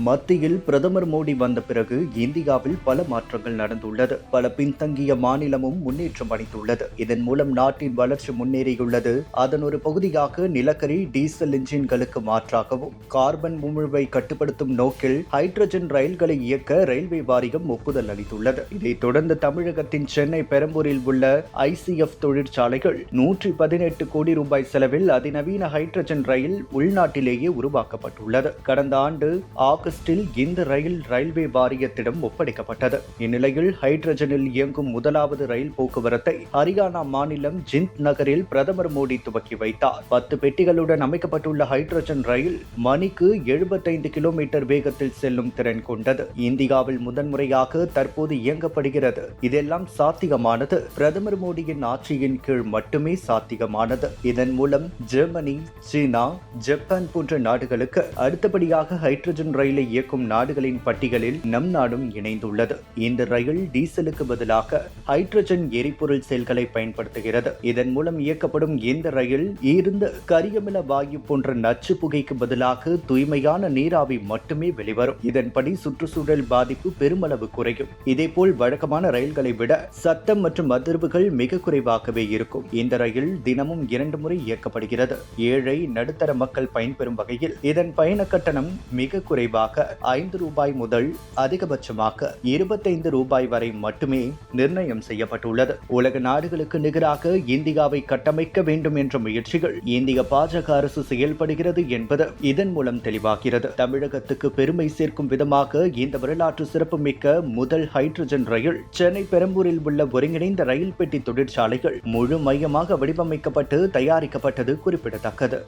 மத்தியில் பிரதமர் மோடி வந்த பிறகு இந்தியாவில் பல மாற்றங்கள் நடந்துள்ளது. பல பின்தங்கிய மாநிலமும் முன்னேற்றம் அடைந்துள்ளது. இதன் மூலம் நாட்டின் வளர்ச்சி முன்னேறியுள்ளது. அதன் ஒரு பகுதியாக நிலக்கரி, டீசல் இன்ஜின்களுக்கு மாற்றாகவும் கார்பன் உமிழ்வை கட்டுப்படுத்தும் நோக்கில் ஹைட்ரஜன் ரயில்களை இயக்க ரயில்வே வாரியம் ஒப்புதல் அளித்துள்ளது. இதைத் தொடர்ந்து தமிழகத்தின் சென்னை பெரம்பூரில் உள்ள ஐசிஎஃப் தொழிற்சாலைகள் 118 கோடி ரூபாய் செலவில் அதிநவீன ஹைட்ரஜன் ரயில் உள்நாட்டிலேயே உருவாக்கப்பட்டுள்ளது. கடந்த ஆண்டு ஆகஸ்டில் இந்த ரயில் ரயில்வே வாரியத்திடம் ஒப்படைக்கப்பட்டது. இந்நிலையில் ஹைட்ரஜனில் இயங்கும் முதலாவது ரயில் போக்குவரத்தை ஹரியானா மாநிலம் ஜிந்த் நகரில் பிரதமர் மோடி துவக்கி வைத்தார். 10 பெட்டிகளுடன் அமைக்கப்பட்டுள்ள ஹைட்ரஜன் ரயில் மணிக்கு 75 கிலோமீட்டர் வேகத்தில் செல்லும் திறன் கொண்டது. இந்தியாவில் முதன்முறையாக தற்போது இயங்கப்படுகிறது. இதெல்லாம் சாத்தியமானது பிரதமர் மோடியின் ஆட்சியின் கீழ் மட்டுமே சாத்தியமானது. இதன் மூலம் ஜெர்மனி, சீனா, ஜப்பான் போன்ற நாடுகளுக்கு அடுத்தபடியாக ஹைட்ரஜன் ரயிலை இயக்கும் நாடுகளின் பட்டியலில் நம் நாடும் இணைந்துள்ளது. இந்த ரயில் டீசலுக்கு பதிலாக ஹைட்ரஜன் எரிபொருள் செல்களை பயன்படுத்துகிறது. இதன் மூலம் இயக்கப்படும் இந்த ரயில் இருந்த கரியமில வாயு போன்ற நச்சு புகைக்கு பதிலாக தூய்மையான நீராவி மட்டுமே வெளிவரும். இதன்படி சுற்றுச்சூழல் பாதிப்பு பெருமளவு குறையும். இதேபோல் வழக்கமான ரயில்களை விட சத்தம் மற்றும் அதிர்வுகள் மிக குறைவாகவே இருக்கும். இந்த ரயில் தினமும் 2 முறை இயக்கப்படுகிறது. ஏழை நடுத்தர மக்கள் பயன்பெறும் வகையில் இதன் பயண கட்டணம் மிக குறைவாக 5 ரூபாய் முதல் அதிகபட்சமாக 25 ரூபாய் வரை மட்டுமே நிர்ணயம் செய்யப்பட்டுள்ளது. உலக நாடுகளுக்கு நிகராக இந்தியாவை கட்டமைக்க வேண்டும் என்ற முயற்சிகள் இந்திய பாஜக அரசு செயல்படுகிறது என்பது இதன் மூலம் தெளிவாகிறது. தமிழகத்துக்கு பெருமை சேர்க்கும் விதமாக இந்த வரலாற்று சிறப்புமிக்க முதல் ஹைட்ரஜன் ரயில் சென்னை பெரம்பூரில் உள்ள ஒருங்கிணைந்த ரயில் பெட்டி தொழிற்சாலைகள் முழு மையமாக வடிவமைக்கப்பட்டு தயாரிக்கப்பட்டது குறிப்பிடத்தக்கது.